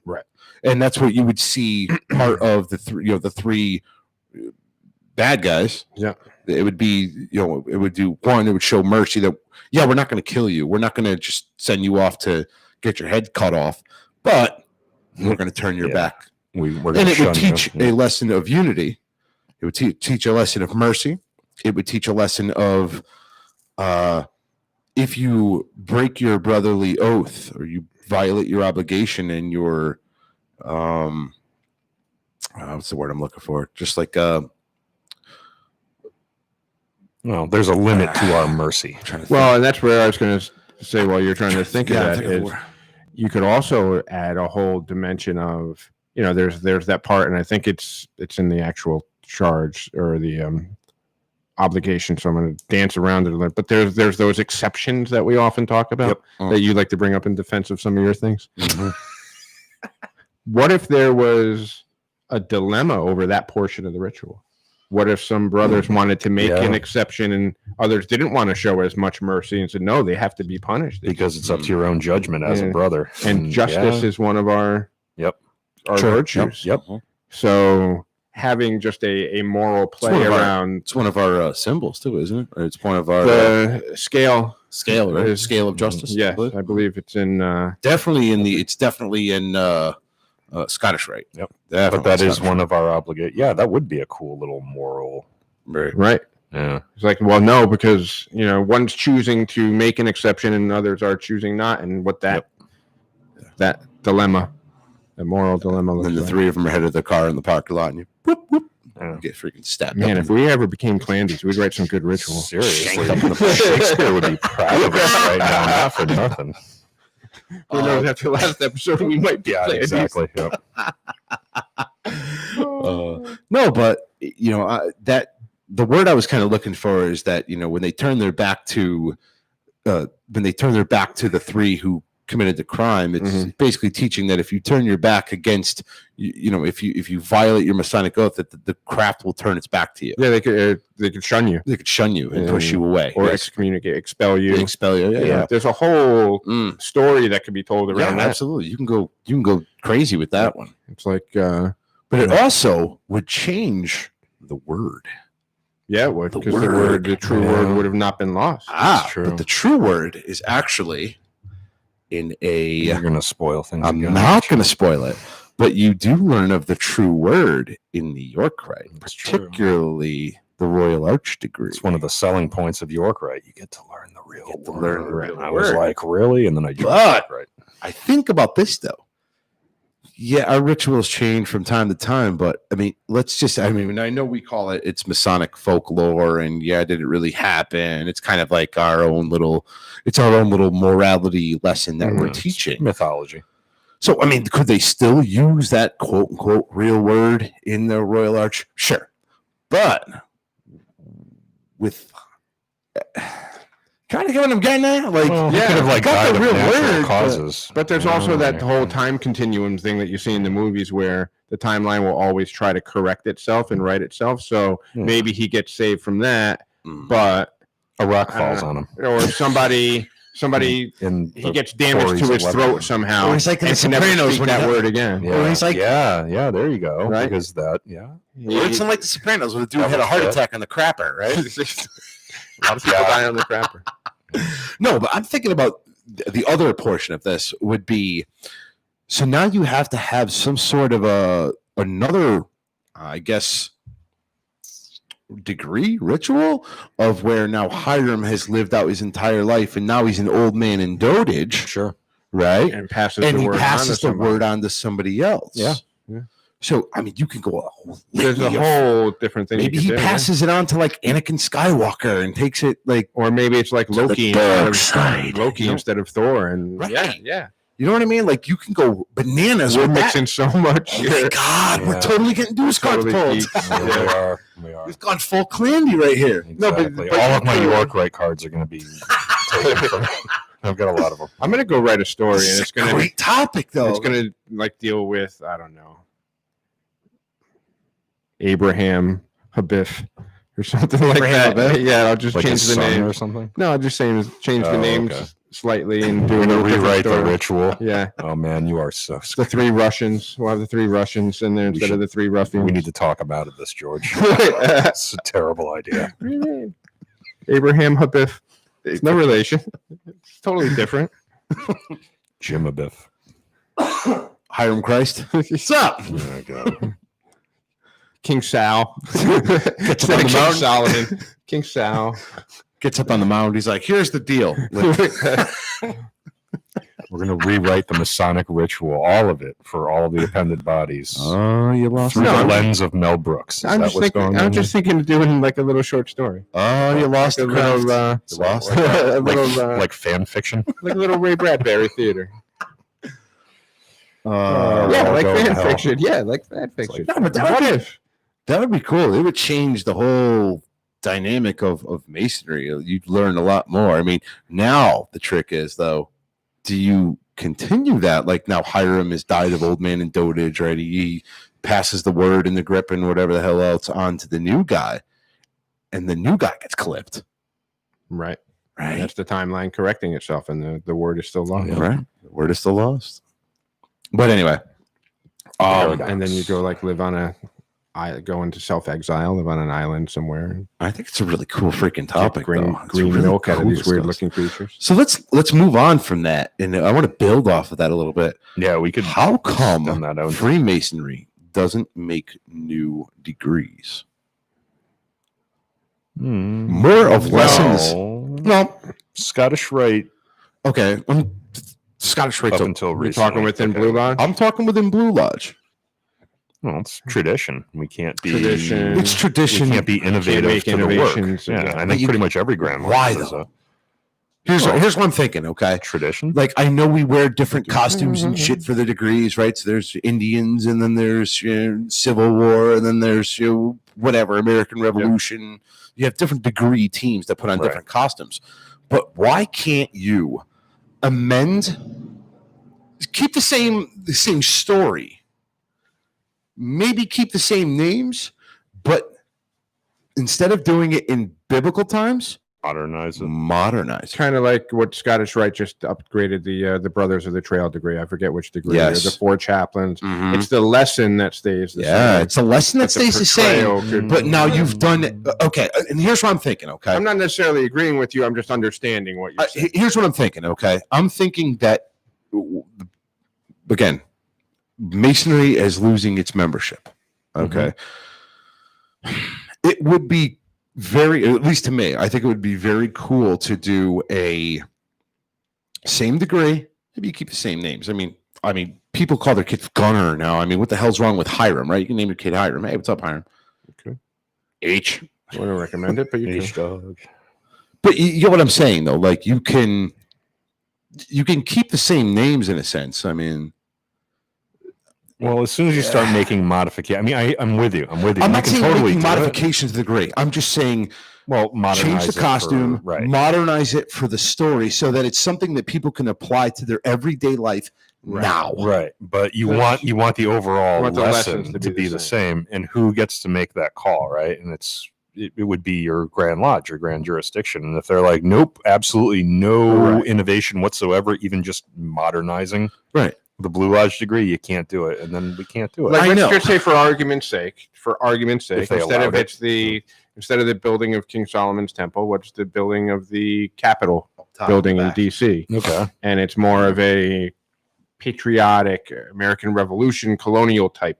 Right. And that's what you would see part of the three bad guys. Yeah. It would be, it would do one, it would show mercy that, we're not going to kill you. We're not going to just send you off to get your head cut off, but we're going to turn your back. We're and it would teach a lesson of unity. It would teach a lesson of mercy. It would teach a lesson of if you break your brotherly oath or you violate your obligation and your what's the word I'm looking for? Just like there's a limit to our mercy. Well, and that's where I was going to say while you're trying to think of that is you could also add a whole dimension of, there's that part, and I think it's in the actual charge or the obligation, so I'm going to dance around it a little, but there's those exceptions that we often talk about that you like to bring up in defense of some of your things. What if there was a dilemma over that portion of the ritual? What if some brothers wanted to make an exception and others didn't want to show as much mercy and said, no, they have to be punished because it's up to your own judgment as a brother, and justice is one of our virtues. So having just a moral play around. It's one of our symbols too, isn't it? Or it's one of our the scale, right? Scale of justice. Yes, I believe it's in definitely in Scottish Rite. Yep. Definitely but that is Scottish one of our obligations. Yeah, that would be a cool little moral. Right. Yeah. It's like, well, no, because one's choosing to make an exception and others are choosing not, and what that dilemma, the moral dilemma. And the three of them are headed to the car in the parking lot, and you get freaking stabbed. Man, if we ever became Clandys, we'd write some good rituals. Seriously, Shakespeare would be proud of us right now, not for nothing. Who knows? After the last episode, we might be. Yeah, exactly. Yep. No, but that the word I was kind of looking for is that when they turn their back to the three who committed the crime. It's basically teaching that if you turn your back against, if you violate your Masonic oath, that the craft will turn its back to you. Yeah, they could shun you. They could shun you and push you away, or yes. excommunicate, expel you. Expel you. Yeah. There's a whole story that could be told Yeah, around that. absolutely. You can go crazy with that one. It's like, but it also would change the word. yeah, it would, because the true word would have not been lost. true. But the true word is actually in a. You're gonna spoil things. I'm again. not going to spoil it, but you do learn of the true word in the York Rite, That's true. particularly the Royal Arch degree. It's one of the selling points of York Rite. You get to learn the real Get to word. learn the real And I was word. like, really? And then I joined But- York Rite. I think about this though. Yeah, our rituals change from time to time, but I mean, I know we call it's Masonic folklore, and did it really happen? It's kind of like our own little morality lesson that we're teaching. Mythology. So, I mean, could they still use that quote unquote real word in the Royal Arch? Sure. But with kind of get what I'm getting at? Like, Well, yeah, he could have like got died the of real natural word, causes. But there's You also know, that like- whole time continuum thing that you see in the movies where the timeline will always try to correct itself and right itself. So Yeah. maybe he gets saved from that, but a rock falls on him. or somebody And he gets damage to his throat somehow. Or it's like in and The can never Sopranos speak when that he- word again. Yeah, Or he's like- yeah, there you go. Right? Because that, Or it's like The Sopranos when the dude That had a was heart it. attack on the crapper, right? A lot of people die on the crapper. No, but I'm thinking about the other portion of this would be, so now you have to have some sort of another, I guess, degree ritual of where now Hiram has lived out his entire life and now he's an old man in dotage, Sure. right? And passes And the he word passes on the to somebody. word on to somebody else. Yeah. Yeah. So I mean, you can go a whole There's a litany of- whole different thing. Maybe you he could do, passes it on to like Anakin Skywalker and takes it like, or maybe it's like To the Loki dark instead side, of Loki you know? instead of Thor, and Right. yeah. you know what I mean? Like you can go bananas We're with that. mixing so much Oh my here. God, we're Yeah. totally getting news cards Totally pulled. geeks. Yeah, we are. We are. We've gone full Clandy right here. No, but- Exactly. but all you of my could- York Rite cards are going to be taken from me. I've got a lot of them. I'm gonna go write a story, This and is it's a gonna great topic, though. it's gonna like deal with, I don't know, Abraham Abiff or something like Abraham that. Abiff? Yeah, I'll just Like change his the son name. or something. No, I'll just change the Oh, names okay. slightly and do We're a going to little different rewrite the story. ritual. Yeah, Oh, man, you are so the screwed. 3 Russians. We'll have the 3 Russians in there We instead should- of the 3 ruffians. We need to talk about it, this, George. What It's a terrible idea. do you mean? Abraham Abiff. It's no relation. It's totally different. Jim Abiff. Hiram Christ. What's up? Oh, God. King Sal. Gets up on the King mountain. Solomon. King Sal. Gets up on the mound. He's like, here's the deal. We're going to rewrite the Masonic ritual, all of it, for all of the appended bodies. Oh, you lost through No, the I'm- lens of Mel Brooks. Is I'm that just what's going thinking. on? I'm just thinking of doing like a little short story. Oh, you lost Like the a little, craft. You lost it. a like, little, like fan fiction? like a little Ray Bradbury theater. Oh, Yeah, I'll like go to fan hell. fiction. Yeah, like fan fiction. No, but that What would be- if? That would be cool. It would change the whole dynamic of masonry. You'd learn a lot more. I mean, now the trick is, though, do you continue that? Like now Hiram has died of old man in dotage, right? He passes the word and the grip and whatever the hell else on to the new guy, and the new guy gets clipped, Right. right? That's the timeline correcting itself, and the word is still lost. Right. The word is still lost. But anyway, And then you go like live on go into self-exile, live on an island somewhere. I think it's a really cool freaking Get topic. green though. It's green really milk out of cool these stuff. weird-looking creatures. So let's move on from that, and I want to build off of that a little bit. Yeah, we could. How come extend that out. Freemasonry doesn't make new degrees? More of lessons. No, Scottish Rite Okay, Scottish up Rite's. until We're recently. talking within Okay. Blue Lodge. I'm talking within Blue Lodge. Well, it's tradition. We can't be. Tradition. It's We tradition. can't be innovative make to the work. innovations, Yeah, yeah. I But think you- pretty much every grandmaster Why, does though? a Here's what I'm thinking. Okay, tradition. like I know we wear different costumes and shit for the degrees, right? So there's Indians, and then there's Civil War, and then there's whatever American Revolution. You have different degree teams that put on Right. different costumes. But why can't you amend keep the same story. Maybe keep the same names, but instead of doing it in biblical times, modernize it. Kind of like what Scottish Rite just upgraded the Brothers of the Trail degree. I forget which degree. Yes. The 4 chaplains. Mhm. It's the lesson that stays the same. Yeah, it's a lesson that stays the same. portrayal could- But now you've done it. Okay, and here's what I'm thinking. Okay, I'm not necessarily agreeing with you. I'm just understanding what you're saying. here's what I'm thinking. Okay, I'm thinking that again, Masonry is losing its membership. Okay, it would be at least to me, I think it would be very cool to do a same degree. Maybe you keep the same names. I mean, people call their kids Gunner now. I mean, what the hell's wrong with Hiram, right? You can name your kid Hiram. Hey, what's up, Hiram? Okay. H. I wouldn't recommend it, but you can. Dog. But you get what I'm saying, though. Like you can keep the same names in a sense. I mean, Well, as soon as you start making modifications, I mean, I'm with you. I'm with you. I'm You not can saying totally making do it. modifications to the degree. I'm just saying, Well, modernize change it the costume, for, right? modernize it for the story, so that it's something that people can apply to their everyday life now. Right, but you want the overall You want the lesson lessons to be the same, and who gets to make that call, right? And it would be your Grand Lodge, your Grand Jurisdiction, and if they're like, nope, absolutely no innovation whatsoever, even just modernizing, Right. the Blue Lodge degree, you can't do it, and then we can't do it. Like, I let's know. just say, for argument's sake, If they instead of allowed it. instead of the building of King Solomon's Temple, what's the building of the Capitol Top building and in back. D.C.? Okay, And it's more of a patriotic American Revolution colonial type.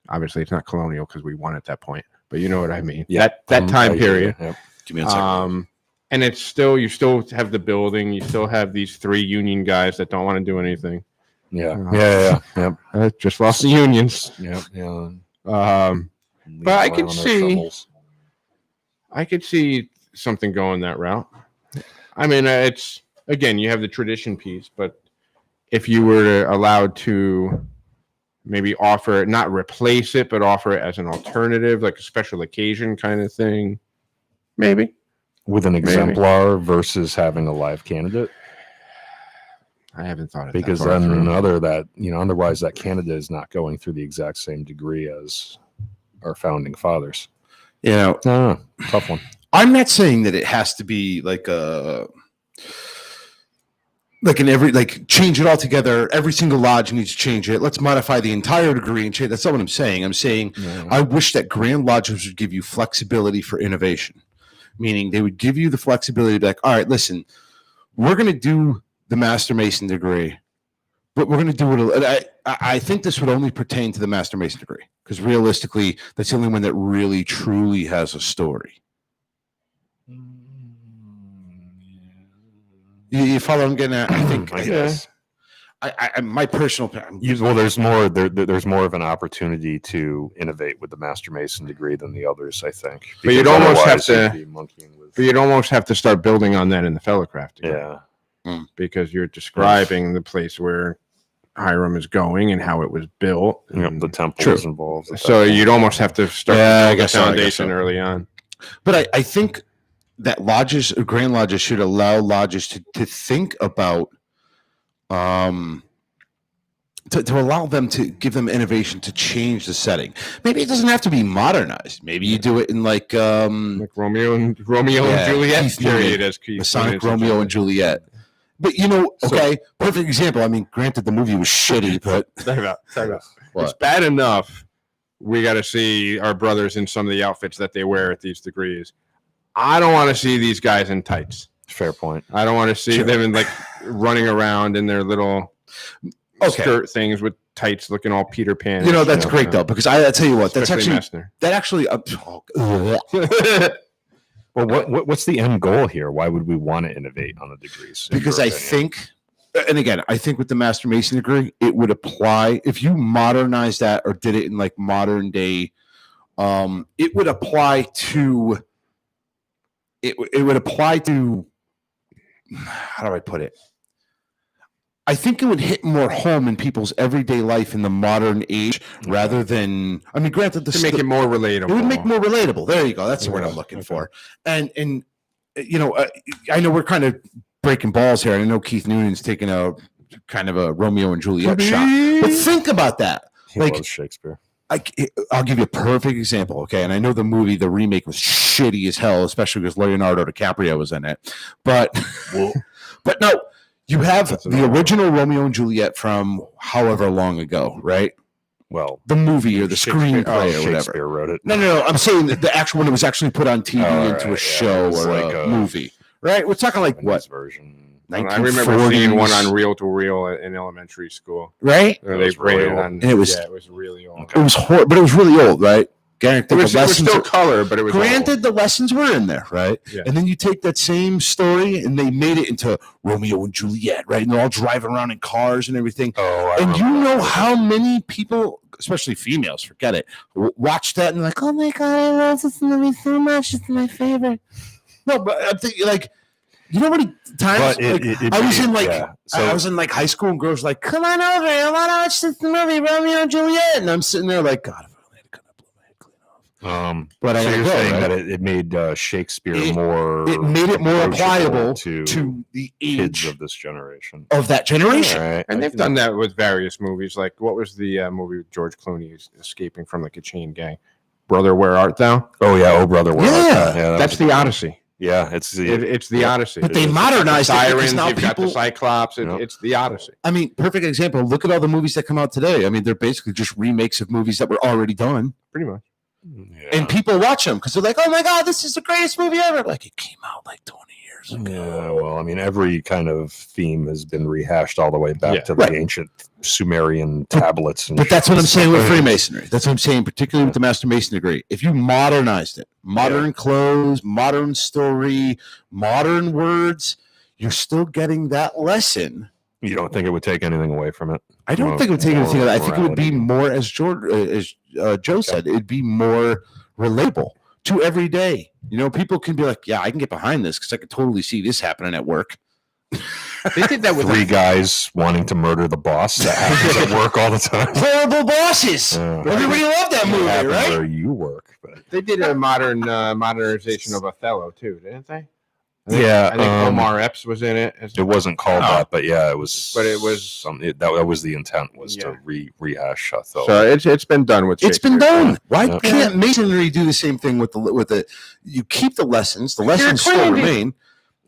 Obviously, it's not colonial because we won at that point, but you know what I mean. Yeah. That time I hear period. you. Yep. Give me a second. And it's still, you still have the building. You still have these 3 union guys that don't want to do anything. Yeah, Uh, yep, Just lost the unions. yep, yeah. But I could see- I could see something going that route. I mean, it's, again, you have the tradition piece, but if you were to allowed to maybe offer it, not replace it, but offer it as an alternative, like a special occasion kind of thing, maybe. with an exemplar versus having a live candidate, I haven't thought of because that far then through. otherwise that candidate is not going through the exact same degree as our founding fathers. No, tough one. I'm not saying that it has to be like change it all together. Every single lodge needs to change it. Let's modify the entire degree and change. That's not what I'm saying. I'm saying I wish that Grand Lodges would give you flexibility for innovation, meaning they would give you the flexibility to be like, all right, listen, we're going to do the Master Mason degree, but we're going to do it. I think this would only pertain to the Master Mason degree, because realistically, that's the only one that really, truly has a story. You follow what I'm getting at? I think. I guess. My personal. Well, there's more. There's more of an opportunity to innovate with the Master Mason degree than the others, I think. But you'd Because almost have otherwise to- you'd be monkeying with- But you'd almost have to start building on that in the Fellowcraft degree. Yeah. Because you're describing the place where Hiram is going and how it was built. Yep, and- the temple True. is involved. at So that point. you'd almost have to start Yeah, I the guess so, I guess foundation so. early on. But I think that lodges, or Grand Lodges, should allow lodges to think about, to allow them to give them innovation to change the setting. Maybe it doesn't have to be modernized. Maybe you do it in like Like Romeo and Yeah, Juliet Keith period, Newman, as Keith Masonic Newman Romeo and Juliet. But okay, perfect example. I mean, granted, the movie was shitty, but Talk about. What? It's bad enough. We got to see our brothers in some of the outfits that they wear at these degrees. I don't want to see these guys in tights. Fair point. I don't want to see Sure. them in running around in their little skirt things with tights, looking all Peter Pan. that's great though, because I tell you what, that's Especially actually Messner. that actually. Well, what's the end goal here? Why would we want to innovate on the degrees? in Because your I opinion? think, and again, I think with the Master Mason degree, it would apply if you modernize that or did it in like modern day. It would apply to. It would apply to. How do I put it? I think it would hit more home in people's everyday life in the modern age rather than. I mean, granted, to make it more relatable. it would make more relatable. There you go. That's the word I'm Yeah, looking okay. for. And I know we're kind of breaking balls here. I know Keith Noonan's taking a kind of a Romeo and Juliet shot. But think about that. He Like- loves Shakespeare. I'll give you a perfect example, okay? And I know the remake was shitty as hell, especially because Leonardo DiCaprio was in it. But but no, you have the original Romeo and Juliet from however long ago, right? Well, The movie or the screenplay or whatever. Shakespeare wrote it. No. I'm saying that the actual one that was actually put on TV into right, a yeah, show it was or like a a movie, right? We're talking like what? Japanese version. I remember seeing 1940s, one on reel to reel in elementary school. right? Where It they was really rated old. on. And it was- it was really old. It was horrible, but it was really old, right? Granted, It was the lessons still color, but it was granted the lessons were in there, right? Yeah. And then you take that same story and they made it into Romeo and Juliet, right? And they're all driving around in cars and everything. Oh, I And you remember know that. how many people, especially females, forget it, watch that and like, oh my god, I love this movie so much. It's my favorite. No, but I'm thinking like, you know how many times But like, I was in like yeah. I was in like high school and girls were like, come on over, I want to watch this movie, Romeo and Juliet, and I'm sitting there like, God, if I only had to cut up, blow my head clean off. But I so gotta you're go, saying right? that it made Shakespeare It- more. It made it more approachable applicable to to the kids age of this generation. of that generation. All right. And they've done that with various movies. Like, what was the movie with George Clooney escaping from like a chain gang? Brother, Where Art Thou? Oh yeah, oh brother, where Yeah. art thou? That's the Odyssey. Yeah, it's the It's the Odyssey. But they It's modernized it because sirens. now You've got the people. Cyclops. Yep. It's the Odyssey. I mean, perfect example. Look at all the movies that come out today. I mean, they're basically just remakes of movies that were already done, Pretty much. yeah. and people watch them because they're like, "Oh my god, this is the greatest movie ever!" Like it came out like 20 years ago. Yeah, well, I mean, every kind of theme has been rehashed all the way back Yeah. to the Right. ancient Sumerian tablets. And But that's what I'm shit. saying with Freemasonry. That's what I'm saying, particularly with the Master Mason degree. If you modernized it, modern clothes, modern story, modern words, you're still getting that lesson. You don't think it would take anything away from it? I don't Well, think it would take anything. more I think it would be morality. more, as Joe said, it'd be more relatable to every day. You know, people can be like, "Yeah, I can get behind this because I could totally see this happening at work." They did that with Three guys wanting to murder the boss. That happens at work all the time. Horrible bosses. Everybody loved that It movie, happens right? where you work, but They did a modernization of Othello too, didn't they? yeah, I think Omar Epps was in it. it wasn't called Oh. that, but yeah, it was. But it was- that was the intent was Yeah. to rehash Othello. So it's been done with. It's been Shakespeare. done. Why Yeah. can't masonry do the same thing with the? You keep the lessons. The lessons still trying to- remain.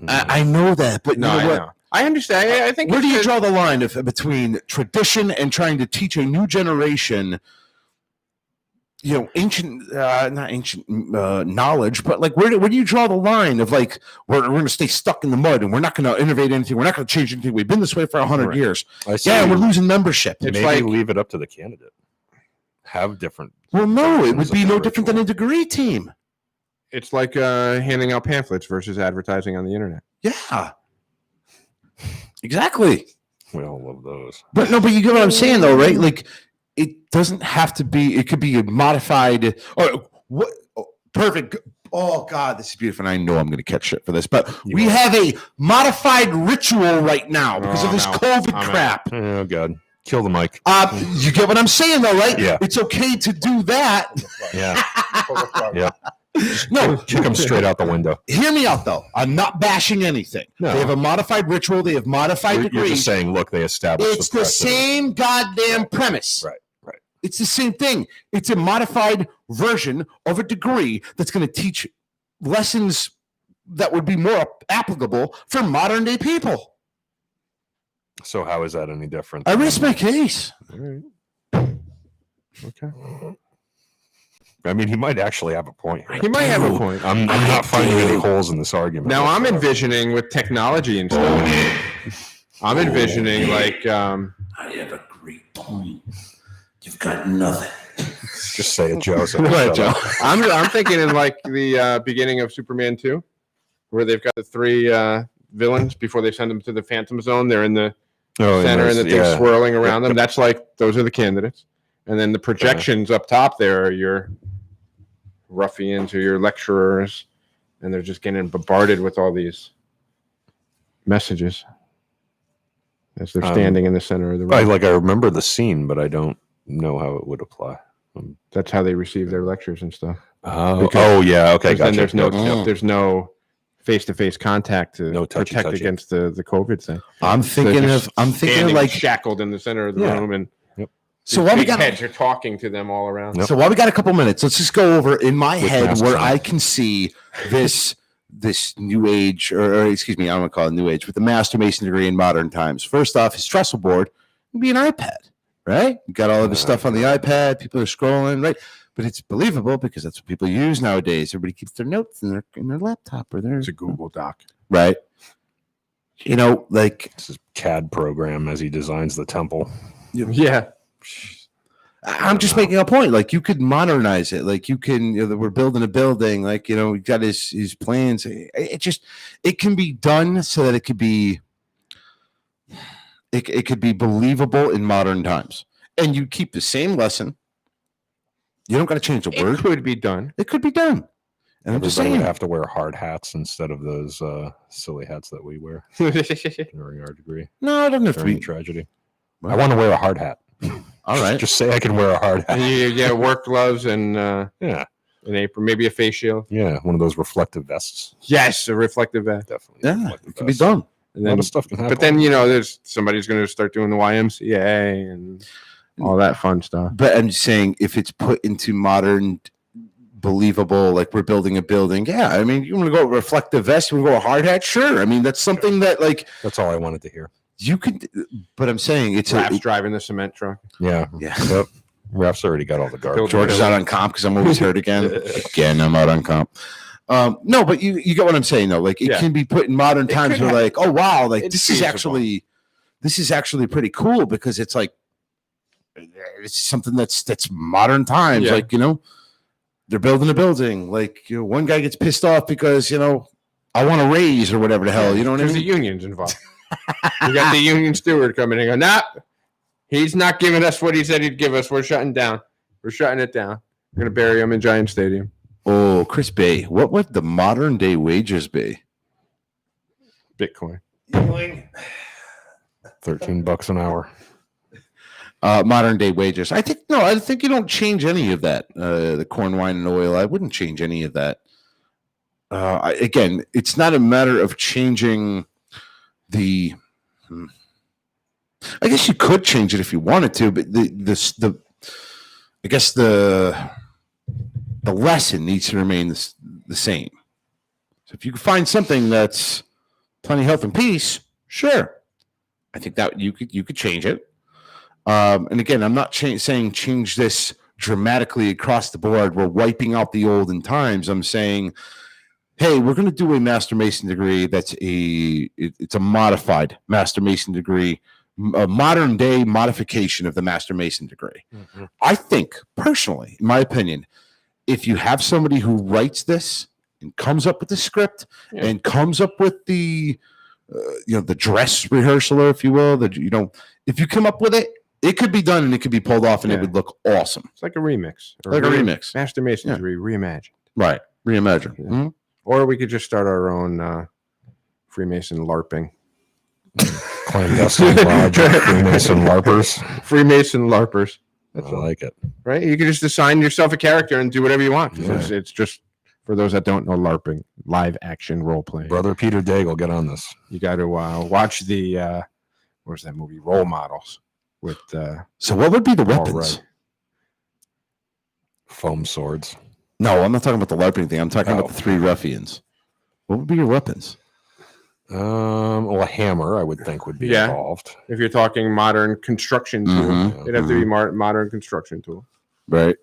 Mhm. I know that, but No, you know I what? know. I understand. I think. Where do it's you good. draw the line between tradition and trying to teach a new generation? You know, not ancient knowledge, but like where do you draw the line of like we're going to stay stuck in the mud and we're not going to innovate anything, we're not going to change anything. We've been this way for 100 Right. years. I see. Yeah, we're losing membership. It's Maybe like- leave it up to the candidate. Have different. Well, no, it would versions be of no the different than a ritual. degree team. It's like handing out pamphlets versus advertising on the internet. Yeah, exactly. We all love those. But no, but you get what I'm saying though, right? Like it doesn't have to be, it could be a modified or what perfect. Oh God, this is beautiful. And I know I'm gonna catch shit for this, but You we will. have a modified ritual right now because Oh, of this I'm out. COVID I'm out. crap. Oh God, kill the mic. You get what I'm saying though, right? Yeah. It's okay to do that. Yeah, yeah. No, Kick them straight out the window. hear me out though. I'm not bashing anything. No. They have a modified ritual, they have modified You're degrees. just saying, look, they established. It's the precedent. same goddamn premise. Right, right. It's the same thing. It's a modified version of a degree that's going to teach lessons that would be more applicable for modern day people. So how is that any different? I rest my case. All right. Okay. I mean, he might actually have a point. here. He might have a point. I'm not finding any holes in this argument. Now I'm whatsoever. envisioning with technology and stuff. I'm envisioning like I have a great point. You've got nothing. Just say it, Joe. So Go ahead, shut Joe. up. I'm thinking in like the beginning of Superman 2, where they've got the three villains before they send them to the Phantom Zone. They're in the Oh, center and the thing's yeah. swirling around them. That's like those are the candidates. And then the projections up top there are your ruffians or your lecturers, and they're just getting bombarded with all these messages as they're standing in the center of the room. I remember the scene, but I don't know how it would apply. That's how they receive their lectures and stuff. Oh, Because- yeah. Okay, Because then gotcha. there's no Mm. there's no face-to-face contact to No touchy, protect touchy. against the COVID thing. I'm thinking of Standing like shackled in the center of the Yeah. room, and so these while we big got heads are talking to them all around. Yep. so while we got a couple minutes, let's just go over in my With head masks where on. I can see this new age or excuse me, I don't want to call it new age, but the Master Mason degree in modern times. First off, his trestle board would be an iPad, right? You got all of his stuff on the iPad. People are scrolling, right? But it's believable because that's what people use nowadays. Everybody keeps their notes in their laptop or their It's a Google Doc. right. You know, like It's his CAD program as he designs the temple. Yeah. I'm just making a point. Like you could modernize it. Like you can, we're building a building. Like we got his plans. It can be done so that it could be believable in modern times, and you keep the same lesson. You don't got to change the word. It could be done. It could be done. And I'm just Everybody would saying. have to wear hard hats instead of those silly hats that we wear during our degree. No, it doesn't have to During be. tragedy. Well, I want to wear a hard hat. All right. Just say I can wear a hard And hat. you get work gloves and Yeah. an apron, maybe a face shield. Yeah. One of those reflective vests. Yes, a reflective vest. Definitely. Yeah, reflective it can be vest. done. And A lot then, of stuff can happen. but then there's somebody's going to start doing the YMCA and all that fun stuff. But I'm just saying, if it's put into modern, believable, like we're building a building. Yeah, I mean, you want to go reflective vest, you want to go a hard hat? Sure. I mean, that's something that like That's all I wanted to hear. you could. But I'm saying it's Rap's driving the cement truck. Yeah. yeah. Yep. Ref's already got all the garbage. George is out on comp because I'm always hurt again. Again, I'm out on comp. No, but you get what I'm saying though. Like it Yeah. can be put in modern times could where like, oh wow, like It's this is feasible. actually pretty cool because it's like it's something that's modern times. Yeah. Like they're building a building. Like one guy gets pissed off because I want a raise or whatever the hell. You know what I Because mean? the union's involved. You got the union steward coming in and go, nah, he's not giving us what he said he'd give us. We're shutting down. We're shutting it down. We're going to bury him in Giant Stadium. Oh, Chris Bay, what would the modern day wages be? Bitcoin. $13 an hour. Modern day wages. I think you don't change any of that. The corn, wine, and oil. I wouldn't change any of that. Again, it's not a matter of changing the. I guess you could change it if you wanted to, but I guess the lesson needs to remain the same. So if you can find something that's plenty health and peace, sure. I think that you could change it. And again, I'm not saying change this dramatically across the board. We're wiping out the olden times. I'm saying, hey, we're going to do a Master Mason degree that's it's a modified Master Mason degree, a modern day modification of the Master Mason degree. Mm-hmm. I think, personally, in my opinion, if you have somebody who writes this and comes up with the script and comes up with the the dress rehearsal, or if you will, if you come up with it, it could be done and it could be pulled off and it would look awesome. It's like a remix. Like a remix. Master Mason's reimagined. Right. Reimagine. Yeah. Mhm. Or we could just start our own Freemason LARPing. Clandestine lodge, Freemason LARPers. Freemason LARPers. I like it. Right? You can just assign yourself a character and do whatever you want. Yeah. It's just, for those that don't know, LARPing, live action role playing. Brother Peter Daigle, get on this. You got to watch the, where's that movie? Role Models with So what would be the Paul weapons? Rudd. Foam swords. No, I'm not talking about the LARPing thing. I'm talking Oh. about the three ruffians. What would be your weapons? Well, a hammer, I would think, would be Yeah. involved. If you're talking modern construction tool, Mhm. it'd have to be modern construction tool. Right.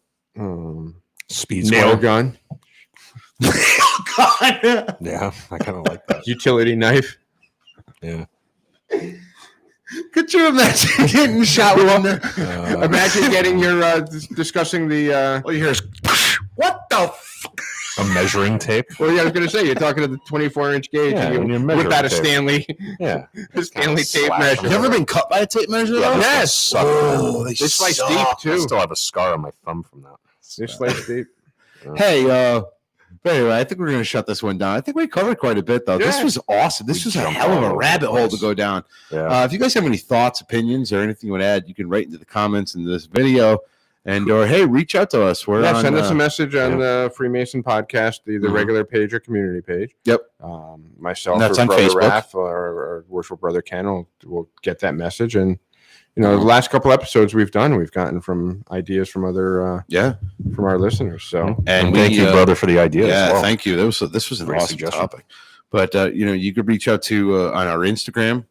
Speed Nail square. gun, God. Yeah, I kind of like that. utility knife. Yeah. Could you imagine getting shot with one? Imagine getting your discussing the. All you hear is, what the A measuring tape. Well, yeah, I was going to say you're talking to the 24-inch gauge, Yeah, and when you you're whip measuring out a tape. Stanley, Yeah. a Stanley tape slap measure. You ever been cut by a tape measure? Yeah, though? Yes. Oh, They slice deep I too. still have a scar on my thumb from that. They slice deep. Hey, but anyway, I think we're going to shut this one down. I think we covered quite a bit, though. This Yeah. was awesome. This We was a jumped hell of all a over rabbit the hole to place. go down. Yeah. If you guys have any thoughts, opinions, or anything you want to add, you can write into the comments in this video. or hey, reach out to us. We're on, send us a message on the Freemason podcast, the regular page or community page. Yep. Myself And that's or on Brother Facebook. Raph or Worshipful Brother Ken will get that message. And the last couple episodes we've gotten from ideas from other from our listeners. So and thank you, brother, for the idea. Yeah, as well. thank you. This was an Great awesome suggestion. topic. But you could reach out to on our Instagram.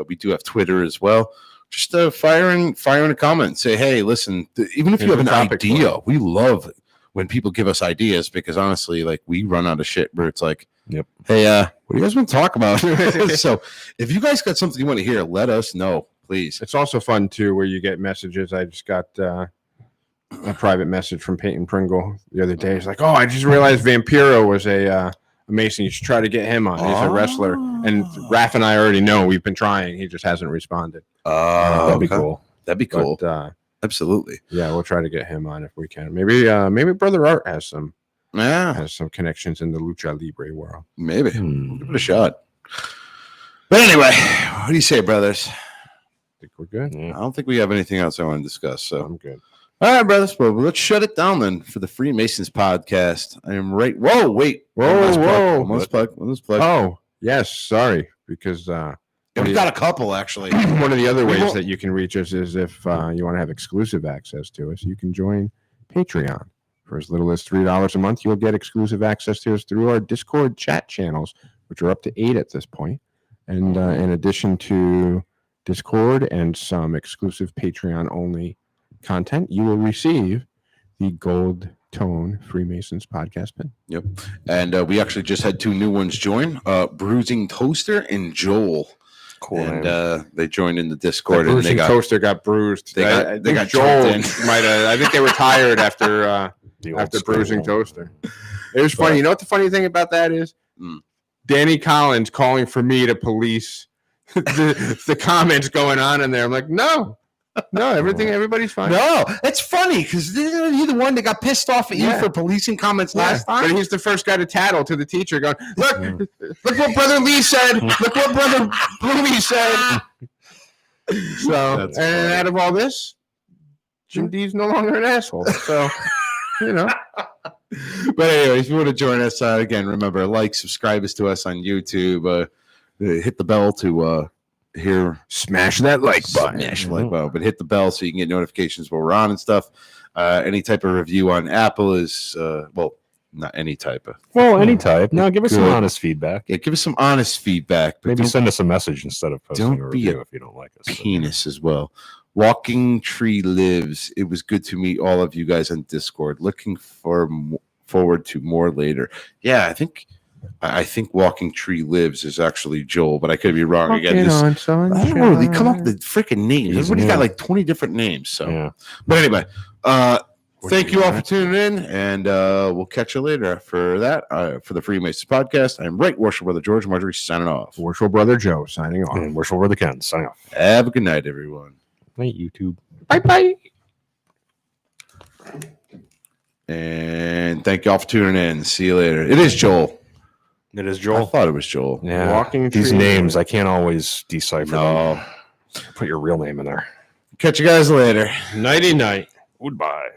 We do have Twitter as well. Just fire in a comment. Say, hey, listen. Even if you have an idea, we love it when people give us ideas because honestly, like we run out of shit where it's like, yep. Hey, what do you guys want to talk about? So if you guys got something you want to hear, let us know, please. It's also fun too where you get messages. I just got a private message from Peyton Pringle the other day. He's like, "Oh, I just realized Vampiro was a Mason. You should try to get him on. He's a wrestler." And Raph and I already know we've been trying. He just hasn't responded. That'd be cool. That'd be cool. But, absolutely. Yeah, we'll try to get him on if we can. Maybe Brother Art has some connections in the Lucha Libre world. Maybe. We'll give it a shot. But anyway, what do you say, brothers? I think we're good. I don't think we have anything else I want to discuss. So I'm good. All right, brothers. Well, let's shut it down then for the Freemasons podcast. I am right. Whoa, wait. Almost plug. Oh, yes. Sorry. Because we've got a couple, actually. One of the other ways that you can reach us is if you want to have exclusive access to us, you can join Patreon. For as little as $3 a month, you'll get exclusive access to us through our Discord chat channels, which are up to 8 at this point. And in addition to Discord and some exclusive Patreon-only content, you will receive the Gold Tone Freemasons podcast pin. Yep. And we actually just had 2 new ones join, Bruising Toaster and Joel. Cool. And they joined in the Discord. And they got Toaster got bruised. They got Joel in. I think they were tired after Bruising Toaster. It was funny. You know what the funny thing about that is? Danny Collins calling for me to police the comments going on in there. I'm like, no, everybody's fine. No, it's funny because isn't he the one that got pissed off at you for policing comments last time? But he's the first guy to tattle to the teacher, going, "Look what Brother Lee said. Look what Brother Bluey said." So, and out of all this, Jim D's no longer an asshole. So, But anyway, if you want to join us again, remember subscribe us to us on YouTube. Hit the bell to smash that like button. Smash the like button, but hit the bell so you can get notifications when we're on and stuff. Any type of review on Apple is not any type of. Well, any type. No, give us some honest feedback. Yeah, give us some honest feedback. But maybe send us a message instead of posting a review if you don't like us. Penis as well. Walking Tree Lives. It was good to meet all of you guys on Discord. Looking forward to more later. Yeah, I think Walking Tree Lives is actually Joel, but I could be wrong again. I don't know. They come up with the freaking names. Everybody's got like 20 different names. So, But anyway, thank you all for tuning in, and we'll catch you later for that. For the Freemasons podcast, I'm Worshipful Brother George Marjorie signing off. Worshipful Brother Joe signing off. And Worshipful Brother Ken signing off. Have a good night, everyone. Night, YouTube. Bye. And thank you all for tuning in. See you later. It is Joel. It is Joel. I thought it was Joel. Yeah. Walking These Tree names, I can't always decipher No. them. Put your real name in there. Catch you guys later. Nighty night. Goodbye.